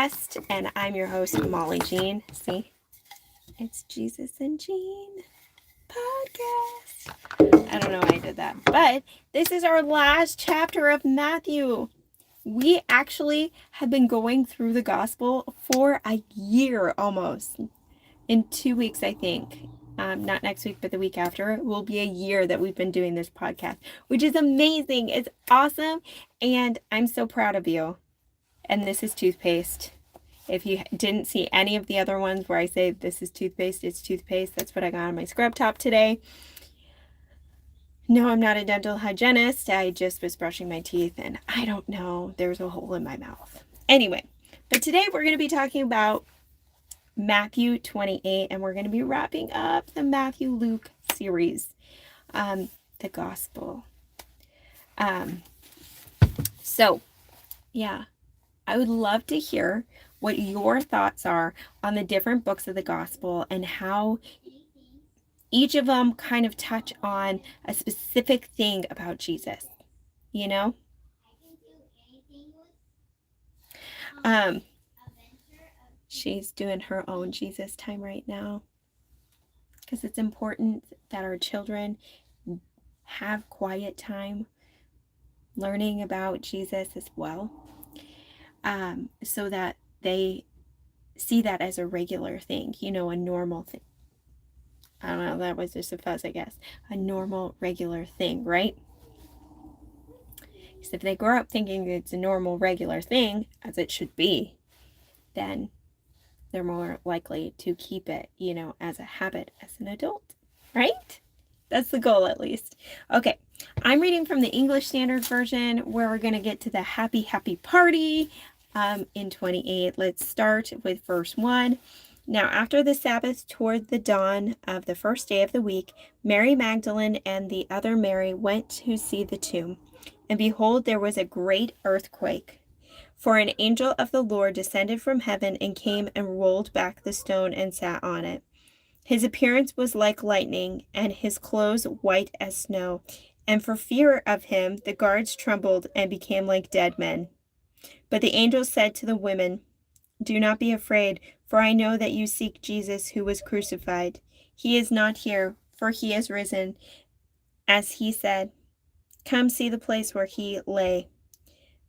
podcast, and I'm your host, Molly Jean. See, it's Jesus and Jean podcast. I don't know why I did that, but this is our last chapter of Matthew. We actually have been going through the gospel for a year almost. In 2 weeks, I think. Not next week, but the week after, it will be a year that we've been doing this podcast, which is amazing. It's awesome, and I'm so proud of you. And this is toothpaste. If you didn't see any of the other ones where I say this is toothpaste, it's toothpaste. That's what I got on my scrub top today. No, I'm not a dental hygienist. I just was brushing my teeth, and I don't know. There's a hole in my mouth. Anyway, but today we're going to be talking about Matthew 28, and we're going to be wrapping up the Matthew-Luke series, the gospel. So, yeah, I would love to hear what your thoughts are on the different books of the gospel and how each of them kind of touch on a specific thing about Jesus, you know? She's doing her own Jesus time right now because it's important that our children have quiet time learning about Jesus as well, so that they see that as a regular thing, you know, a normal thing. I don't know, that was just a fuzz, I guess. A normal, regular thing, right? Because if they grow up thinking it's a normal, regular thing, as it should be, then they're more likely to keep it, you know, as a habit as an adult, right? That's the goal, at least. Okay, I'm reading from the English Standard Version, where we're going to get to the happy, happy party in 28. Let's start with verse 1. Now, after the Sabbath, toward the dawn of the first day of the week, Mary Magdalene and the other Mary went to see the tomb. And behold, there was a great earthquake. For an angel of the Lord descended from heaven and came and rolled back the stone and sat on it. His appearance was like lightning, and his clothes white as snow. And for fear of him, the guards trembled and became like dead men. But the angel said to the women, "Do not be afraid, for I know that you seek Jesus who was crucified. He is not here, for he is risen, as he said. Come see the place where he lay.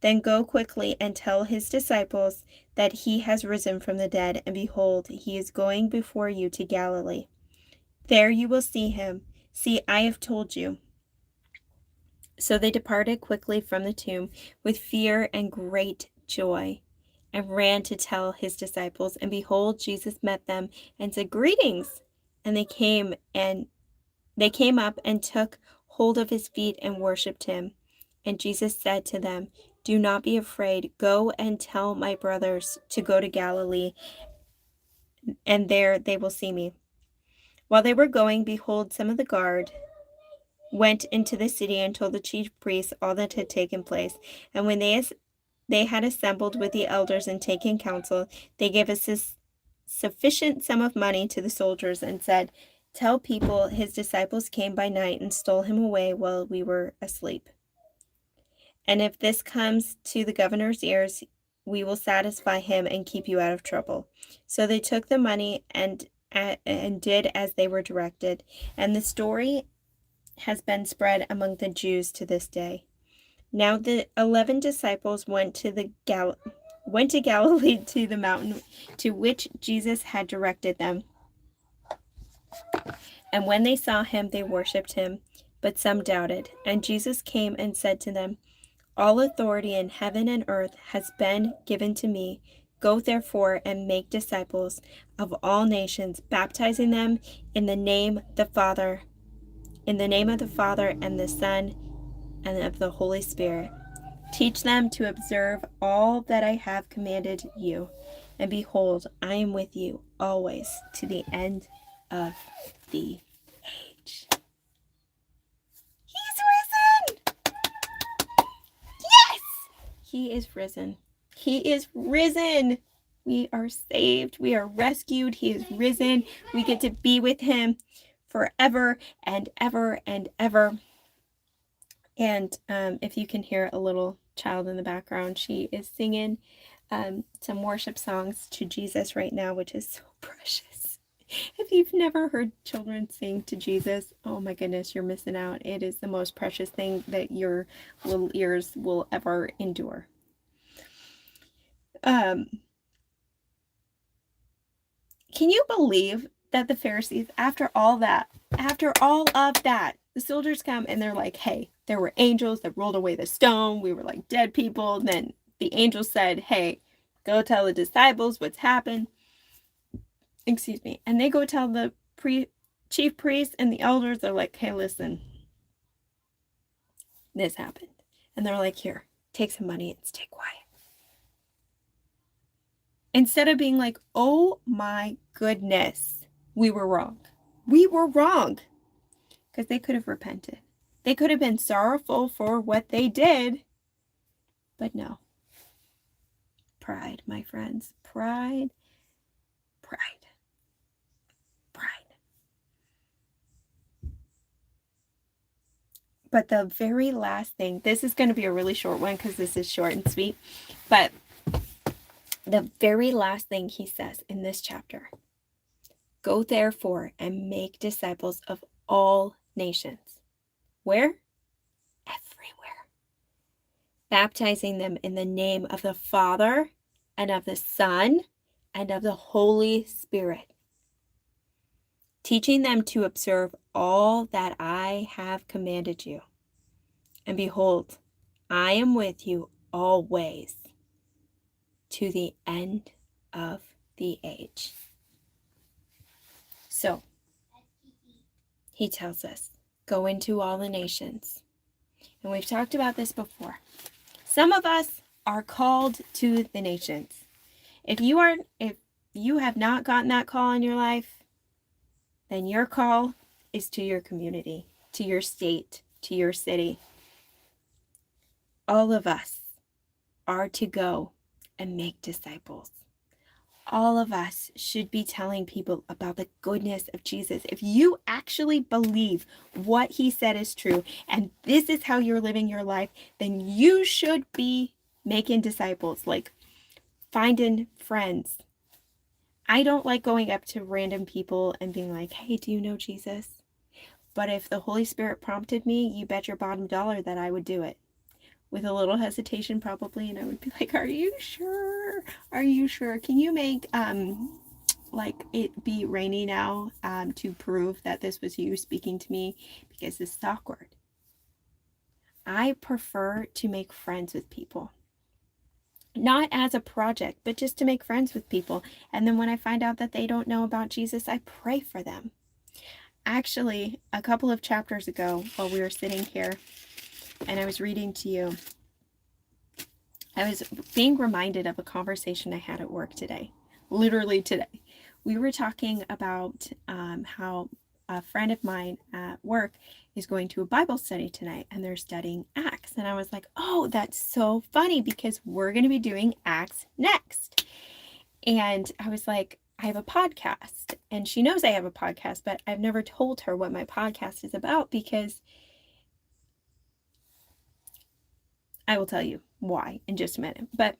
Then go quickly and tell his disciples that he has risen from the dead, and behold, he is going before you to Galilee. There you will see him. See, I have told you." So they departed quickly from the tomb with fear and great joy, and ran to tell his disciples. And behold, Jesus met them and said, "Greetings." And they came up and took hold of his feet and worshipped him. And Jesus said to them, "Do not be afraid. Go and tell my brothers to go to Galilee, and there they will see me." While they were going, behold, some of the guard went into the city and told the chief priests all that had taken place. And when they had assembled with the elders and taken counsel, they gave a sufficient sum of money to the soldiers and said, "Tell people his disciples came by night and stole him away while we were asleep. And if this comes to the governor's ears, we will satisfy him and keep you out of trouble." So they took the money and did as they were directed. And the story has been spread among the Jews to this day. Now the 11 disciples went to Galilee, to the mountain to which Jesus had directed them. And when they saw him, they worshipped him, but some doubted. And Jesus came and said to them, "All authority in heaven and earth has been given to me. Go therefore and make disciples of all nations, baptizing them in the name of the Father and the Son and of the Holy Spirit. Teach them to observe all that I have commanded you. And behold, I am with you always to the end of the age." He's risen! Yes! He is risen. He is risen. We are saved. We are rescued. He is risen. We get to be with him forever and ever and ever. And if you can hear a little child in the background, she is singing some worship songs to Jesus right now, which is so precious. If you've never heard children sing to Jesus, oh my goodness, you're missing out. It is the most precious thing that your little ears will ever endure. Can you believe that the Pharisees, after all of that, the soldiers come and they're like, hey, there were angels that rolled away the stone. We were like dead people. And then the angel said, hey, go tell the disciples what's happened. Excuse me. And they go tell the chief priests and the elders. They're like, hey, listen, this happened. And they're like, here, take some money and stay quiet. Instead of being like, oh my goodness, we were wrong. We were wrong. Because they could have repented. They could have been sorrowful for what they did. But no. Pride, my friends. Pride. Pride. Pride. But the very last thing, this is going to be a really short one because this is short and sweet. But the very last thing he says in this chapter, go therefore and make disciples of all nations. Where? Everywhere. Baptizing them in the name of the Father and of the Son and of the Holy Spirit. Teaching them to observe all that I have commanded you. And behold, I am with you always to the end of the age. So, he tells us, go into all the nations. And we've talked about this before. Some of us are called to the nations. If you have not gotten that call in your life, then your call is to your community, to your state, to your city. All of us are to go and make disciples. All of us should be telling people about the goodness of Jesus. If you actually believe what he said is true, and this is how you're living your life, then you should be making disciples, like finding friends. I don't like going up to random people and being like, hey, do you know Jesus? But if the Holy Spirit prompted me, you bet your bottom dollar that I would do it. With a little hesitation probably, and I would be like, are you sure? Are you sure? Can you make like it be rainy now to prove that this was you speaking to me, because this is awkward. I prefer to make friends with people. Not as a project, but just to make friends with people. And then when I find out that they don't know about Jesus, I pray for them. Actually, a couple of chapters ago, while we were sitting here and I was reading to you, I was being reminded of a conversation I had at work today. Literally today. We were talking about how a friend of mine at work is going to a Bible study tonight, and they're studying Acts. And I was like, oh, that's so funny, because we're going to be doing Acts next. And I was like, I have a podcast. And she knows I have a podcast, but I've never told her what my podcast is about, because I will tell you why in just a minute. But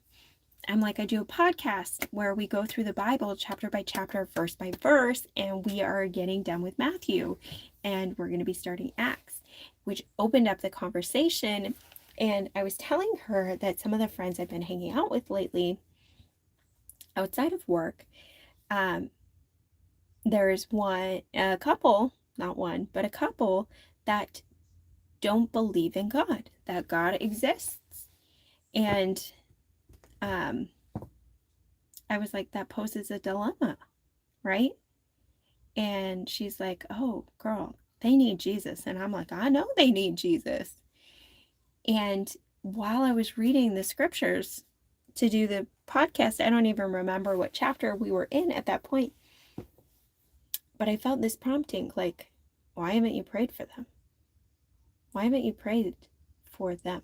I'm like, I do a podcast where we go through the Bible chapter by chapter, verse by verse, and we are getting done with Matthew, and we're going to be starting Acts, which opened up the conversation. And I was telling her that some of the friends I've been hanging out with lately outside of work, there's a couple that don't believe in God, that God exists. And I was like, that poses a dilemma, right? And she's like, oh, girl, they need Jesus. And I'm like, I know they need Jesus. And while I was reading the scriptures to do the podcast, I don't even remember what chapter we were in at that point, but I felt this prompting, like, why haven't you prayed for them? Why haven't you prayed for them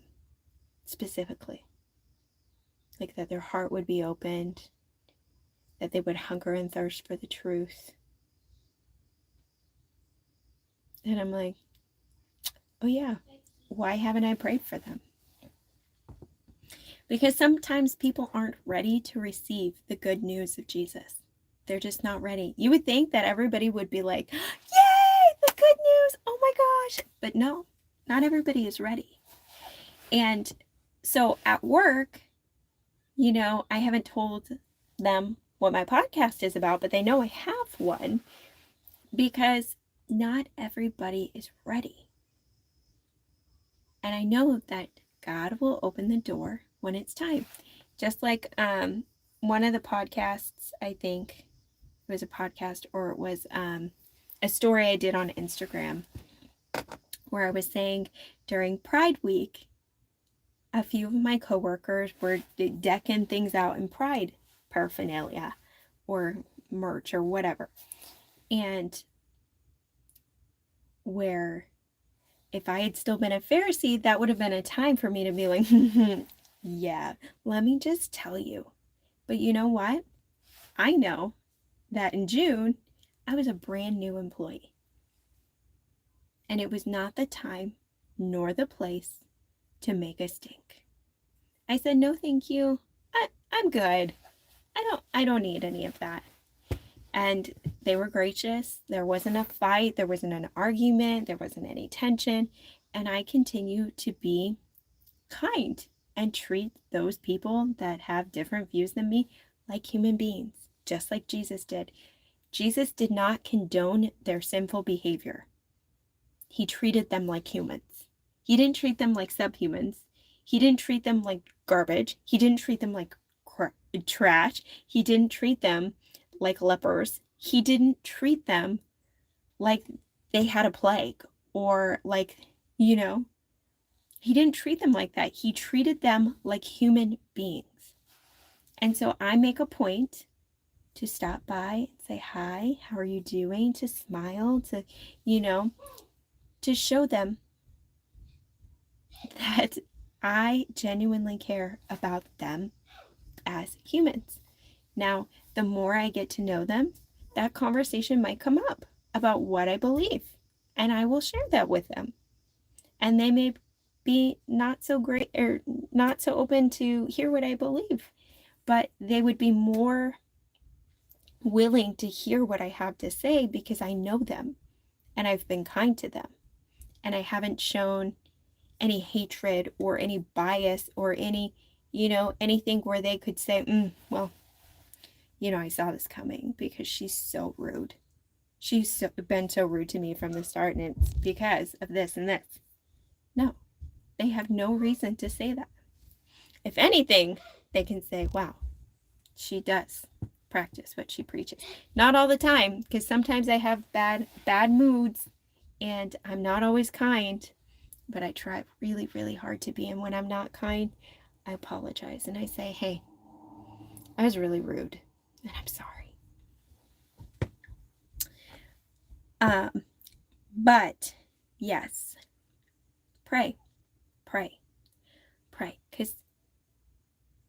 specifically? Like, that their heart would be opened, that they would hunger and thirst for the truth. And I'm like, oh yeah, why haven't I prayed for them? Because sometimes people aren't ready to receive the good news of Jesus. They're just not ready. You would think that everybody would be like, yay, the good news, oh my gosh. But no, not everybody is ready. And so at work, I haven't told them what my podcast is about, but they know I have one because not everybody is ready. And I know that God will open the door when it's time. Just like one of the podcasts, I think it was a podcast or it was a story I did on Instagram where I was saying during Pride Week, a few of my coworkers were decking things out in Pride paraphernalia or merch or whatever. And where if I had still been a Pharisee, that would have been a time for me to be like, yeah, let me just tell you. But you know what? I know that in June, I was a brand new employee. And it was not the time nor the place to make a stink. I said, no, thank you. I'm good. I don't need any of that. And they were gracious. There wasn't a fight. There wasn't an argument. There wasn't any tension. And I continue to be kind and treat those people that have different views than me like human beings, just like Jesus did. Jesus did not condone their sinful behavior. He treated them like humans. He didn't treat them like subhumans. He didn't treat them like garbage. He didn't treat them like trash. He didn't treat them like lepers. He didn't treat them like they had a plague or like, he didn't treat them like that. He treated them like human beings. And so I make a point to stop by and say, hi, how are you doing? To smile, to, to show them that I genuinely care about them as humans. Now, the more I get to know them, that conversation might come up about what I believe, and I will share that with them. And they may be not so great or not so open to hear what I believe, but they would be more willing to hear what I have to say because I know them and I've been kind to them and I haven't shown any hatred or any bias or any, anything where they could say, well, I saw this coming because she's so rude. She's been so rude to me from the start and it's because of this and this. No, they have no reason to say that. If anything, they can say, wow, she does practice what she preaches. Not all the time, because sometimes I have bad moods and I'm not always kind, but I try really, really hard to be. And when I'm not kind, I apologize and I say, hey, I was really rude and I'm sorry. But yes, pray, because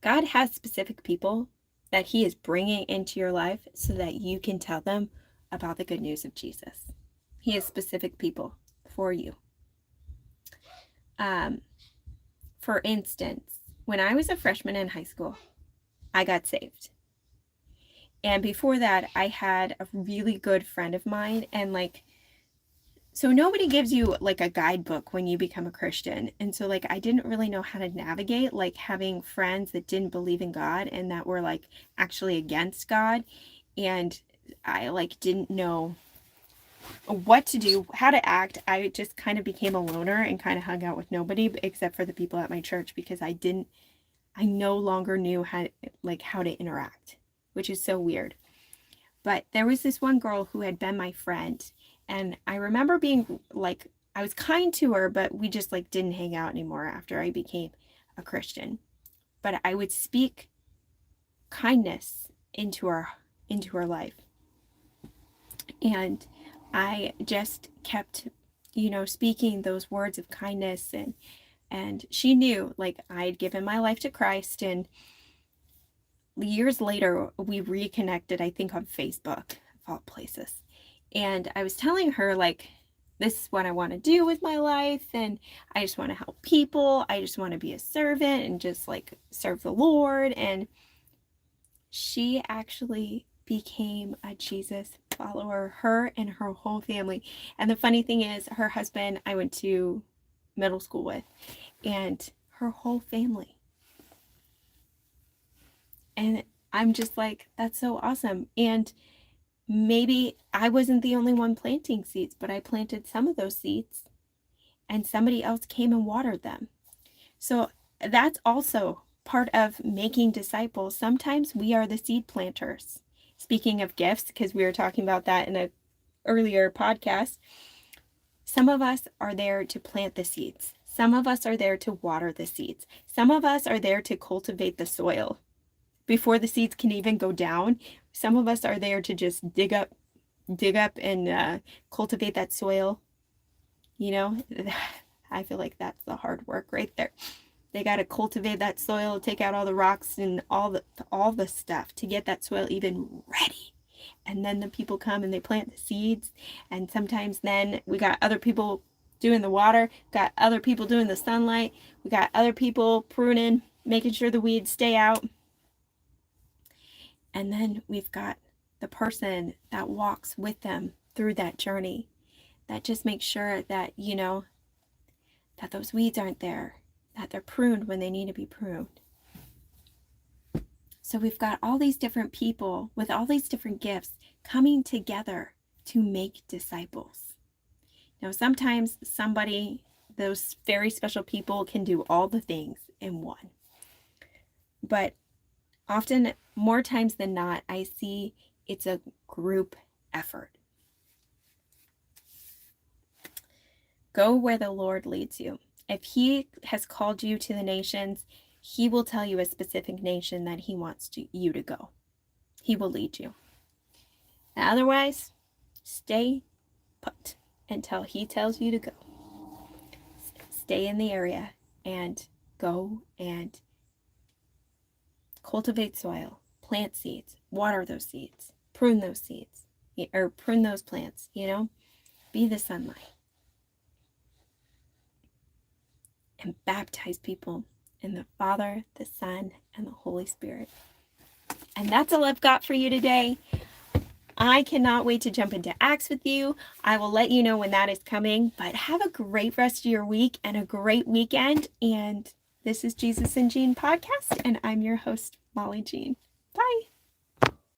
God has specific people that he is bringing into your life so that you can tell them about the good news of Jesus. He has specific people for you. For instance, when I was a freshman in high school, I got saved. And before that, I had a really good friend of mine and so nobody gives you a guidebook when you become a Christian. And so I didn't really know how to navigate having friends that didn't believe in God and that were actually against God. And I didn't know what to do, how to act. I just kind of became a loner and kind of hung out with nobody except for the people at my church because I no longer knew how to interact, which is so weird. But there was this one girl who had been my friend. And I remember being I was kind to her, but we just didn't hang out anymore after I became a Christian. But I would speak kindness into her life. And I just kept, speaking those words of kindness and she knew I had given my life to Christ. And years later, we reconnected, I think on Facebook, of all places. And I was telling her this is what I want to do with my life, and I just want to help people. I just want to be a servant and just like serve the Lord. And she actually became a Jesus follower, her and her whole family. And the funny thing is, her husband I went to middle school with, and her whole family. And I'm just like, that's so awesome. And maybe I wasn't the only one planting seeds, but I planted some of those seeds and somebody else came and watered them. So that's also part of making disciples. Sometimes we are the seed planters. Speaking of gifts, because we were talking about that in an earlier podcast, some of us are there to plant the seeds. Some of us are there to water the seeds. Some of us are there to cultivate the soil. Before the seeds can even go down, some of us are there to just dig up and cultivate that soil. You know, I feel like that's the hard work right there. They got to cultivate that soil, take out all the rocks and all the stuff to get that soil even ready. And then the people come and they plant the seeds. And sometimes then we got other people doing the water, got other people doing the sunlight. We got other people pruning, making sure the weeds stay out. And then we've got the person that walks with them through that journey, that just makes sure that, you know, that those weeds aren't there, that they're pruned when they need to be pruned. So we've got all these different people with all these different gifts coming together to make disciples. Now, sometimes those very special people can do all the things in one. But often, more times than not, I see it's a group effort. Go where the Lord leads you. If He has called you to the nations, He will tell you a specific nation that He wants you to go. He will lead you. And otherwise, stay put until He tells you to go. Stay in the area and go and cultivate soil, plant seeds, water those seeds, prune those seeds, or prune those plants, you know, be the sunlight. And baptize people in the Father, the Son, and the Holy Spirit. And that's all I've got for you today. I cannot wait to jump into Acts with you. I will let you know when that is coming, but have a great rest of your week and a great weekend. And this is Jesus and Jean podcast, and I'm your host, Molly Jean. Bye.